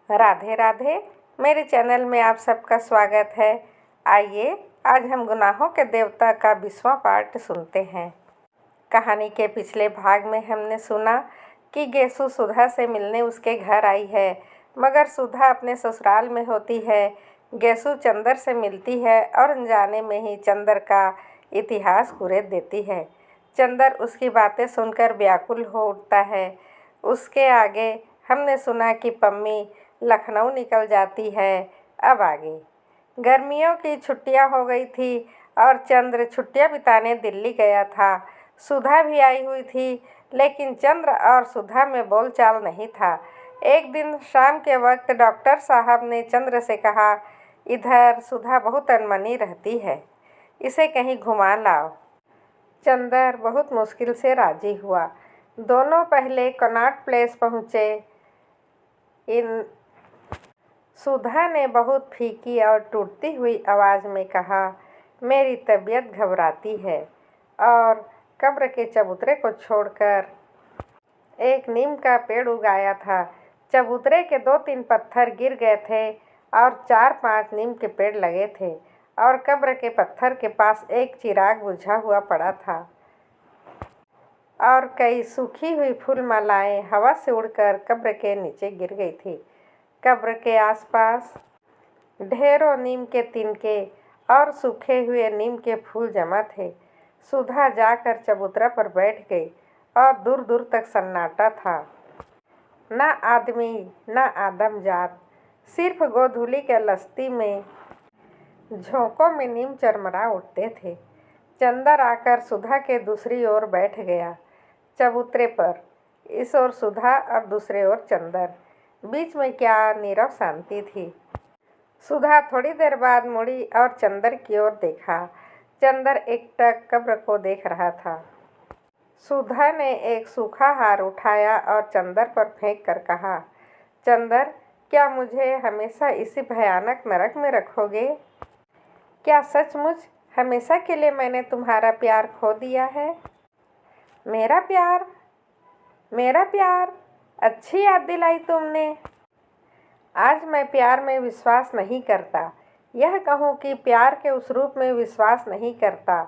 राधे राधे। मेरे चैनल में आप सबका स्वागत है। आइए आज हम गुनाहों के देवता का 20वां पार्ट सुनते हैं। कहानी के पिछले भाग में हमने सुना कि गेसु सुधा से मिलने उसके घर आई है, मगर सुधा अपने ससुराल में होती है। गेसु चंदर से मिलती है और अनजाने में ही चंदर का इतिहास कुरेद देती है। चंदर उसकी बातें सुनकर व्याकुल हो उठता है। उसके आगे हमने सुना कि पम्मी लखनऊ निकल जाती है। अब आगे गर्मियों की छुट्टियां हो गई थी और चंद्र छुट्टियां बिताने दिल्ली गया था। सुधा भी आई हुई थी, लेकिन चंद्र और सुधा में बोलचाल नहीं था। एक दिन शाम के वक्त डॉक्टर साहब ने चंद्र से कहा, इधर सुधा बहुत अनमनी रहती है, इसे कहीं घुमा लाओ। चंदर बहुत मुश्किल से राजी हुआ। दोनों पहले कनॉट प्लेस पहुँचे। इन सुधा ने बहुत फीकी और टूटती हुई आवाज़ में कहा, मेरी तबीयत घबराती है, और कब्र के चबूतरे को छोड़कर एक नीम का पेड़ उगाया था। चबूतरे के 2-3 पत्थर गिर गए थे और 4-5 नीम के पेड़ लगे थे, और कब्र के पत्थर के पास एक चिराग बुझा हुआ पड़ा था और कई सूखी हुई फूल मालाएं हवा से उड़कर कब्र के नीचे गिर गई थी। कब्र के आसपास ढेरों नीम के तिनके और सूखे हुए नीम के फूल जमा थे। सुधा जाकर चबूतरा पर बैठ गई और दूर दूर तक सन्नाटा था। ना आदमी ना आदमजात, सिर्फ गोधूली के लस्ती में झोंकों में नीम चरमरा उठते थे। चंदर आकर सुधा के दूसरी ओर बैठ गया। चबूतरे पर इस ओर सुधा और दूसरे ओर चंदर। बीच में क्या नीरव शांति थी। सुधा थोड़ी देर बाद मुड़ी और चंदर की ओर देखा। चंदर एकटक कब्र को देख रहा था। सुधा ने एक सूखा हार उठाया और चंदर पर फेंक कर कहा, चंदर, क्या मुझे हमेशा इसी भयानक नरक में रखोगे? क्या सचमुच हमेशा के लिए मैंने तुम्हारा प्यार खो दिया है? मेरा प्यार? मेरा प्यार? अच्छी याद दिलाई तुमने। आज मैं प्यार में विश्वास नहीं करता। यह कहूँ कि प्यार के उस रूप में विश्वास नहीं करता।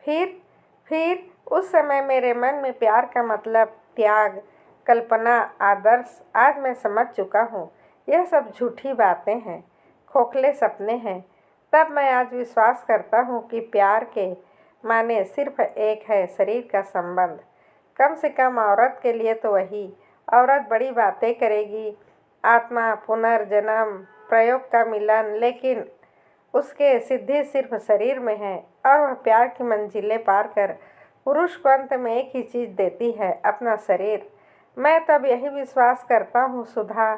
फिर उस समय मेरे मन में प्यार का मतलब त्याग, कल्पना, आदर्श आज मैं समझ चुका हूँ। यह सब झूठी बातें हैं, खोखले सपने हैं। तब मैं आज विश्वास करता हूँ कि प्यार के माने सिर्फ एक है, शरीर का संबंध। कम से कम औरत के लिए तो वही। औरत बड़ी बातें करेगी, आत्मा, पुनर्जन्म, प्रयोग का मिलन, लेकिन उसके सिद्धि सिर्फ शरीर में है, और वह प्यार की मंजिलें पार कर पुरुष को अंत में एक ही चीज़ देती है, अपना शरीर। मैं तब यही विश्वास करता हूँ सुधा,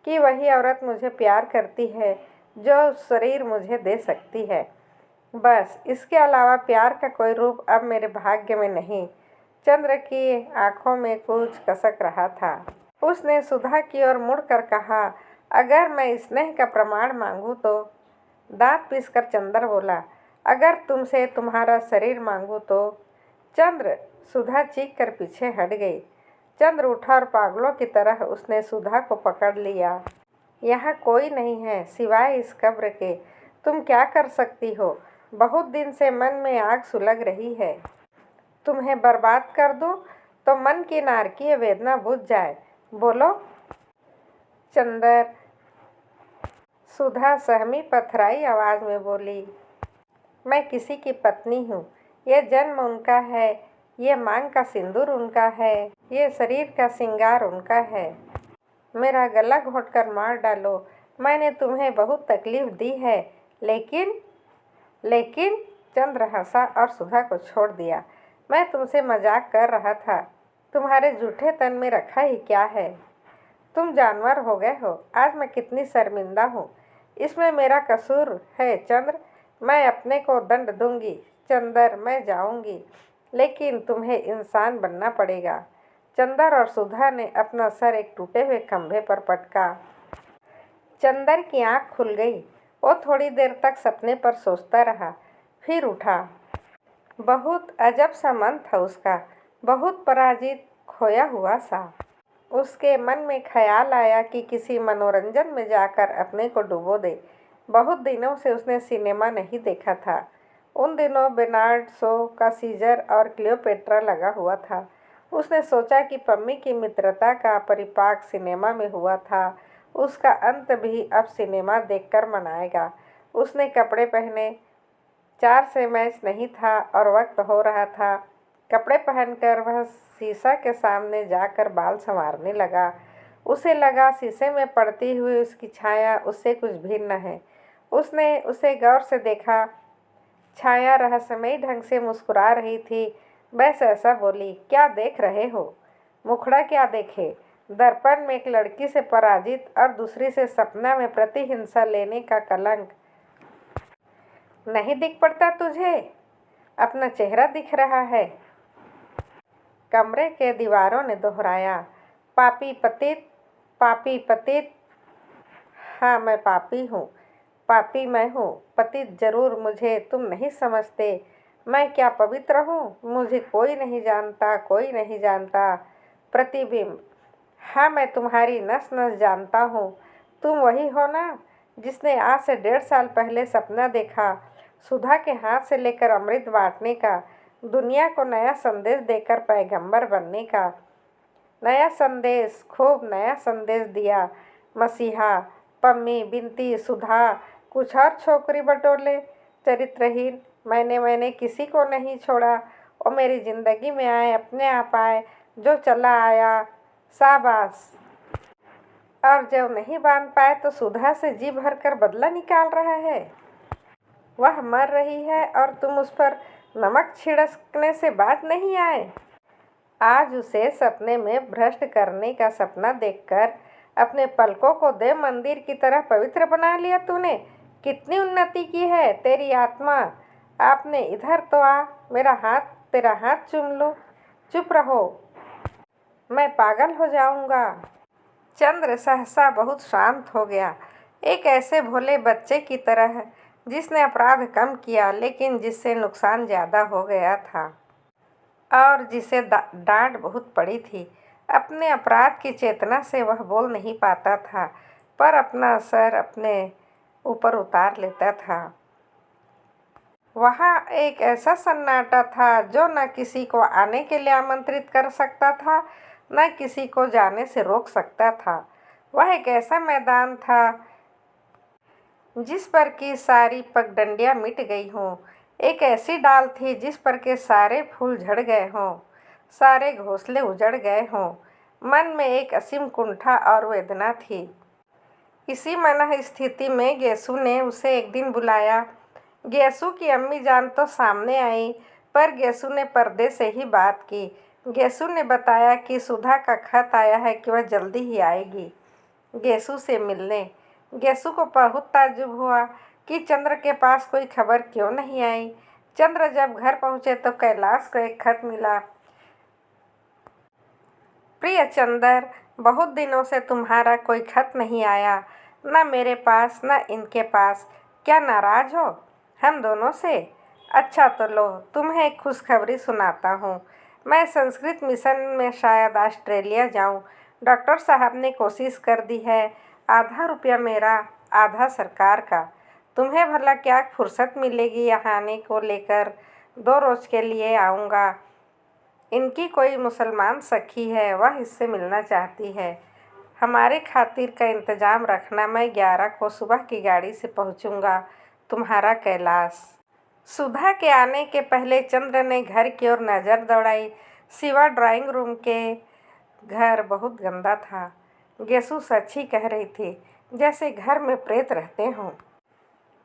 कि वही औरत मुझे प्यार करती है जो शरीर मुझे दे सकती है। बस, इसके अलावा प्यार का कोई रूप अब मेरे भाग्य में नहीं। चंद्र की आंखों में कुछ कसक रहा था। उसने सुधा की ओर मुड़कर कहा, अगर मैं स्नेह का प्रमाण मांगूं तो? दांत पीसकर चंद्र बोला, अगर तुमसे तुम्हारा शरीर मांगूं तो? चंद्र! सुधा चीख कर पीछे हट गई। चंद्र उठा और पागलों की तरह उसने सुधा को पकड़ लिया। यहाँ कोई नहीं है सिवाय इस कब्र के। तुम क्या कर सकती हो? बहुत दिन से मन में आग सुलग रही है। तुम्हें बर्बाद कर दूं तो मन की नारकीय वेदना बुझ जाए। बोलो। चंदर। सुधा सहमी पथराई आवाज़ में बोली, मैं किसी की पत्नी हूँ। ये जन्म उनका है, ये मांग का सिंदूर उनका है, ये शरीर का श्रृंगार उनका है। मेरा गला घोंटकर मार डालो, मैंने तुम्हें बहुत तकलीफ दी है, लेकिन चंद्र हंसा और सुधा को छोड़ दिया। मैं तुमसे मजाक कर रहा था। तुम्हारे जूठे तन में रखा ही क्या है? तुम जानवर हो गए हो। आज मैं कितनी शर्मिंदा हूँ। इसमें मेरा कसूर है चंद्र। मैं अपने को दंड दूंगी। चंदर, मैं जाऊंगी, लेकिन तुम्हें इंसान बनना पड़ेगा। चंदर और सुधा ने अपना सर एक टूटे हुए खंभे पर पटका। चंदर की आंख खुल गई। वो थोड़ी देर तक सपने पर सोचता रहा, फिर उठा। बहुत अजब सा मन था उसका, बहुत पराजित, खोया हुआ सा। उसके मन में ख्याल आया कि किसी मनोरंजन में जाकर अपने को डुबो दे। बहुत दिनों से उसने सिनेमा नहीं देखा था। उन दिनों बेर्नार्ड शो का सीजर और क्लियोपेट्रा लगा हुआ था। उसने सोचा कि पम्मी की मित्रता का परिपाक सिनेमा में हुआ था, उसका अंत भी अब सिनेमा देखकर मनाएगा। उसने कपड़े पहने। 4 से मैच नहीं था और वक्त हो रहा था। कपड़े पहनकर वह शीशा के सामने जाकर बाल संवारने लगा। उसे लगा शीशे में पड़ती हुई उसकी छाया उससे कुछ भिन्न है। उसने उसे गौर से देखा। छाया रहस्यमयी ढंग से मुस्कुरा रही थी। वह सहसा बोली, क्या देख रहे हो? मुखड़ा क्या देखे? दर्पण में एक लड़की से पराजित और दूसरी से सपना में प्रतिहिंसा लेने का कलंक नहीं दिख पड़ता तुझे? अपना चेहरा दिख रहा है। कमरे के दीवारों ने दोहराया, पापी पतित, पापी पतित। हाँ, मैं पापी हूँ, पापी मैं हूँ, पतित जरूर। मुझे तुम नहीं समझते। मैं क्या पवित्र हूँ? मुझे कोई नहीं जानता, कोई नहीं जानता। प्रतिबिंब, हाँ, मैं तुम्हारी नस नस जानता हूँ। तुम वही हो ना जिसने आज से 1.5 साल पहले सपना देखा, सुधा के हाथ से लेकर अमृत बांटने का, दुनिया को नया संदेश देकर पैगंबर बनने का। नया संदेश, खूब नया संदेश दिया। मसीहा, पम्मी, बिनती, सुधा, कुछ और छोकरी बटोले। चरित्रहीन, मैंने किसी को नहीं छोड़ा। वो मेरी जिंदगी में आए, अपने आप आए, जो चला आया, शाबाश। और जब नहीं बांध पाए तो सुधा से जी भरकर बदला निकाल रहा है। वह मर रही है और तुम उस पर नमक छिड़कने से बात नहीं आए। आज उसे सपने में भ्रष्ट करने का सपना देखकर अपने पलकों को देव मंदिर की तरह पवित्र बना लिया तूने। कितनी उन्नति की है तेरी आत्मा। आपने इधर तो आ, मेरा हाथ, तेरा हाथ चूम लूं। चुप रहो, मैं पागल हो जाऊंगा। चंद्र सहसा बहुत शांत हो गया, एक ऐसे भोले बच्चे की तरह जिसने अपराध कम किया लेकिन जिससे नुकसान ज़्यादा हो गया था और जिसे डांट बहुत पड़ी थी। अपने अपराध की चेतना से वह बोल नहीं पाता था, पर अपना सर अपने ऊपर उतार लेता था। वहाँ एक ऐसा सन्नाटा था जो न किसी को आने के लिए आमंत्रित कर सकता था, न किसी को जाने से रोक सकता था। वह एक ऐसा मैदान था जिस पर की सारी पगडंडियाँ मिट गई हों। एक ऐसी डाल थी जिस पर के सारे फूल झड़ गए हों, सारे घोंसले उजड़ गए हों। मन में एक असीम कुंठा और वेदना थी। इसी मनः स्थिति में गेसू ने उसे एक दिन बुलाया। गेसू की अम्मी जान तो सामने आई, पर गेसू ने पर्दे से ही बात की। गेसू ने बताया कि सुधा का खत आया है कि वह जल्दी ही आएगी गेसू से मिलने। गेसू को बहुत ताज्जुब हुआ कि चंद्र के पास कोई खबर क्यों नहीं आई। चंद्र जब घर पहुंचे तो कैलाश को एक खत मिला। प्रिय चंदर, बहुत दिनों से तुम्हारा कोई खत नहीं आया, न मेरे पास न इनके पास। क्या नाराज हो हम दोनों से? अच्छा तो लो, तुम्हें एक खुशखबरी सुनाता हूँ। मैं संस्कृत मिशन में शायद ऑस्ट्रेलिया जाऊँ। डॉक्टर साहब ने कोशिश कर दी है। आधा रुपया मेरा, आधा सरकार का। तुम्हें भला क्या फुर्सत मिलेगी यहाँ आने को लेकर? 2 रोज़ के लिए आऊँगा। इनकी कोई मुसलमान सखी है, वह इससे मिलना चाहती है। हमारे खातिर का इंतजाम रखना। मैं 11 को सुबह की गाड़ी से पहुँचूँगा। तुम्हारा कैलाश। सुधा के आने के पहले चंद्र ने घर की ओर नज़र दौड़ाई। सिवा ड्राइंग रूम के घर बहुत गंदा था। गेसू सच ही कह रही थी, जैसे घर में प्रेत रहते हों।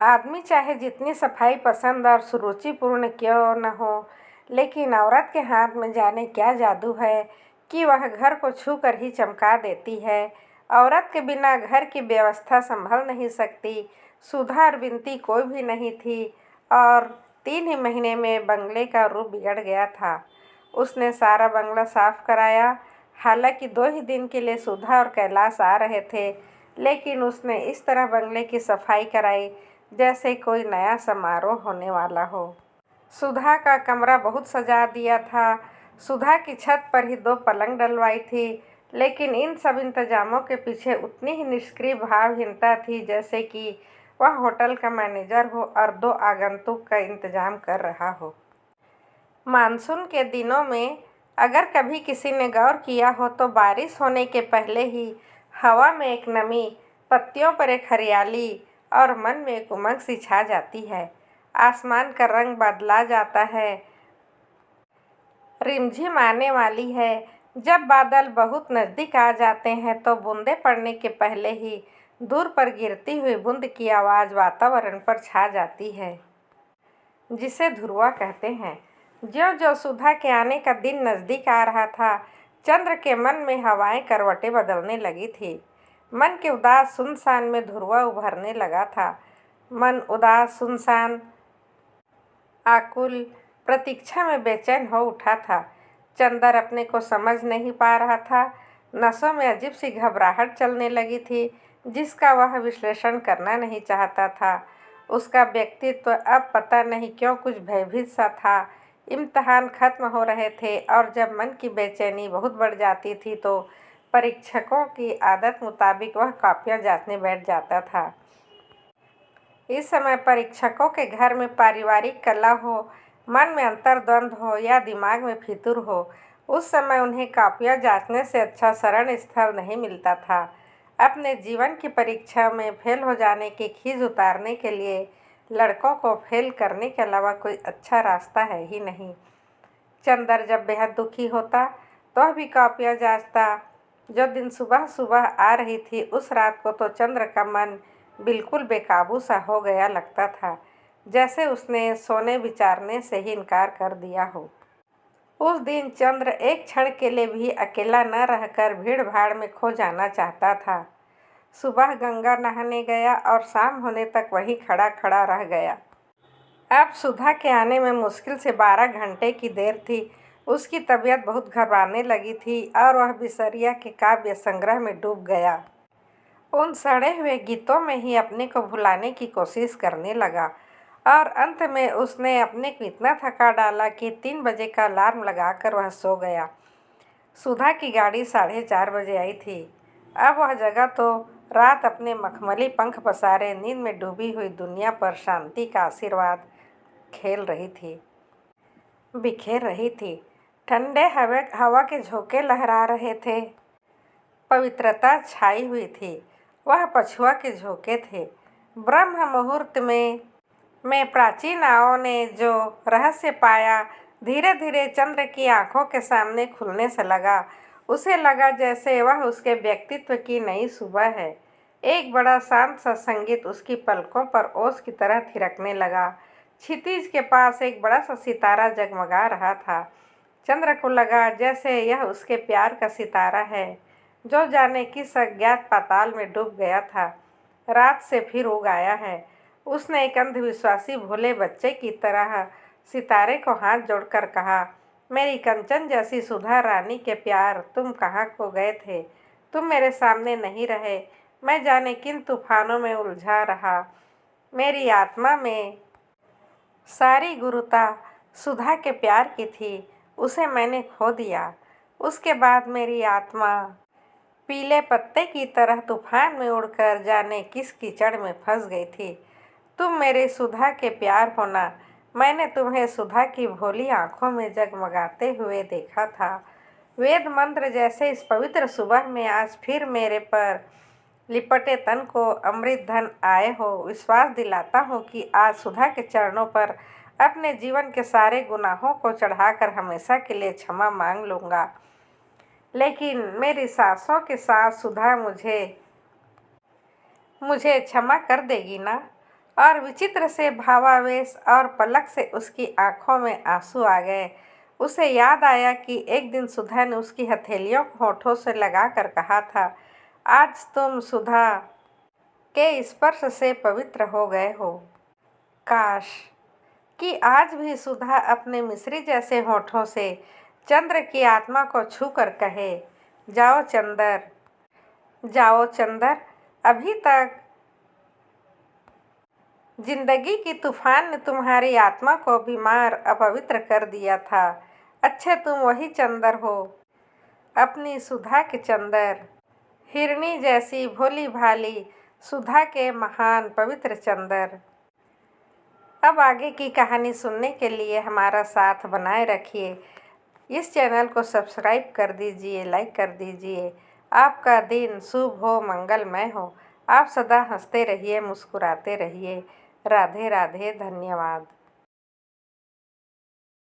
आदमी चाहे जितनी सफाई पसंद और सुरुचिपूर्ण क्यों न हो, लेकिन औरत के हाथ में जाने क्या जादू है कि वह घर को छू कर ही चमका देती है। औरत के बिना घर की व्यवस्था संभल नहीं सकती। सुधा और बिनती कोई भी नहीं थी और 3 ही महीने में बंगले का रूप बिगड़ गया था। उसने सारा बंगला साफ कराया। हालांकि 2 ही दिन के लिए सुधा और कैलाश आ रहे थे, लेकिन उसने इस तरह बंगले की सफाई कराई जैसे कोई नया समारोह होने वाला हो। सुधा का कमरा बहुत सजा दिया था। सुधा की छत पर ही 2 पलंग डलवाई थी, लेकिन इन सब इंतजामों के पीछे उतनी ही निष्क्रिय भावहीनता थी जैसे कि वह होटल का मैनेजर हो और 2 आगंतुक का इंतजाम कर रहा हो। मानसून के दिनों में अगर कभी किसी ने गौर किया हो तो बारिश होने के पहले ही हवा में एक नमी, पत्तियों पर एक हरियाली और मन में एक उमंग सी छा जाती है। आसमान का रंग बदला जाता है, रिमझिम आने वाली है। जब बादल बहुत नज़दीक आ जाते हैं तो बूंदें पड़ने के पहले ही दूर पर गिरती हुई बूंद की आवाज़ वातावरण पर छा जाती है, जिसे ध्रुवा कहते हैं। ज्यों-ज्यों सुधा के आने का दिन नज़दीक आ रहा था, चंद्र के मन में हवाएं करवटें बदलने लगी थी। मन के उदास सुनसान में ध्रुवा उभरने लगा था। मन उदास, सुनसान, आकुल, प्रतीक्षा में बेचैन हो उठा था। चंदर अपने को समझ नहीं पा रहा था। नसों में अजीब सी घबराहट चलने लगी थी, जिसका वह विश्लेषण करना नहीं चाहता था। उसका व्यक्तित्व अब पता नहीं क्यों कुछ भयभीत सा था। इम्तिहान खत्म हो रहे थे और जब मन की बेचैनी बहुत बढ़ जाती थी तो परीक्षकों की आदत मुताबिक वह कॉपियाँ जांचने बैठ जाता था। इस समय परीक्षकों के घर में पारिवारिक कलह हो, मन में अंतर्द्वंद हो या दिमाग में फितूर हो, उस समय उन्हें कॉपियाँ जांचने से अच्छा शरण स्थल नहीं मिलता था। अपने जीवन की परीक्षा में फेल हो जाने की खीज उतारने के लिए लड़कों को फेल करने के अलावा कोई अच्छा रास्ता है ही नहीं। चंदर जब बेहद दुखी होता तो वह भी कॉपियाँ जांचता। जो दिन सुबह सुबह आ रही थी उस रात को तो चंद्र का मन बिल्कुल बेकाबू सा हो गया लगता था, जैसे उसने सोने विचारने से ही इनकार कर दिया हो। उस दिन चंद्र एक क्षण के लिए भी अकेला न रहकर भीड़ भाड़ में खो जाना चाहता था। सुबह गंगा नहाने गया और शाम होने तक वहीं खड़ा खड़ा रह गया। अब सुधा के आने में मुश्किल से 12 घंटे की देर थी। उसकी तबीयत बहुत घबराने लगी थी और वह बिसरिया के काव्य संग्रह में डूब गया। उन सड़े हुए गीतों में ही अपने को भुलाने की कोशिश करने लगा और अंत में उसने अपने को इतना थका डाला कि 3 बजे का अलार्म लगाकर वह सो गया। सुधा की गाड़ी 4:30 बजे आई थी। अब वह जगह तो रात अपने मखमली पंख पसारे नींद में डूबी हुई दुनिया पर शांति का आशीर्वाद खेल रही थी, बिखेर रही थी। ठंडे हवा के झोंके लहरा रहे थे, पवित्रता छाई हुई थी। वह पछुआ के झोंके थे। ब्रह्म मुहूर्त में प्राचीनाओं ने जो रहस्य पाया, धीरे धीरे चंद्र की आंखों के सामने खुलने से लगा। उसे लगा जैसे वह उसके व्यक्तित्व की नई सुबह है। एक बड़ा शांत सा संगीत उसकी पलकों पर ओस की तरह थिरकने लगा। क्षितिज के पास एक बड़ा सा सितारा जगमगा रहा था। चंद्र को लगा जैसे यह उसके प्यार का सितारा है, जो जाने किस अज्ञात पाताल में डूब गया था, रात से फिर उग आया है। उसने एक अंधविश्वासी भोले बच्चे की तरह सितारे को हाथ जोड़कर कहा, मेरी कंचन जैसी सुधा रानी के प्यार, तुम कहाँ खो गए थे? तुम मेरे सामने नहीं रहे। मैं जाने किन तूफानों में उलझा रहा। मेरी आत्मा में सारी गुरुता सुधा के प्यार की थी, उसे मैंने खो दिया। उसके बाद मेरी आत्मा पीले पत्ते की तरह तूफान में उड़कर जाने किस कीचड़ में फंस गई थी। तुम मेरे सुधा के प्यार होना, मैंने तुम्हें सुधा की भोली आंखों में जगमगाते हुए देखा था। वेद मंत्र जैसे इस पवित्र सुबह में आज फिर मेरे पर लिपटे तन को अमृत धन आए हो। विश्वास दिलाता हूँ कि आज सुधा के चरणों पर अपने जीवन के सारे गुनाहों को चढ़ाकर हमेशा के लिए क्षमा मांग लूँगा। लेकिन मेरी सांसों के साथ सुधा मुझे क्षमा कर देगी ना? और विचित्र से भावावेश और पलक से उसकी आंखों में आंसू आ गए। उसे याद आया कि एक दिन सुधा ने उसकी हथेलियों को होठों से लगाकर कहा था, आज तुम सुधा के स्पर्श से पवित्र हो गए हो। काश कि आज भी सुधा अपने मिश्री जैसे होठों से चंद्र की आत्मा को छूकर कहे, जाओ चंदर, जाओ चंदर। अभी तक जिंदगी की तूफान ने तुम्हारी आत्मा को बीमार, अपवित्र कर दिया था। अच्छे तुम वही चंदर हो अपनी सुधा के चंदर, हिरनी जैसी भोली भाली सुधा के महान पवित्र चंदर। अब आगे की कहानी सुनने के लिए हमारा साथ बनाए रखिए। इस चैनल को सब्सक्राइब कर दीजिए, लाइक कर दीजिए। आपका दिन शुभ हो, मंगलमय हो। आप सदा हंसते रहिए, मुस्कुराते रहिए। राधे राधे, धन्यवाद।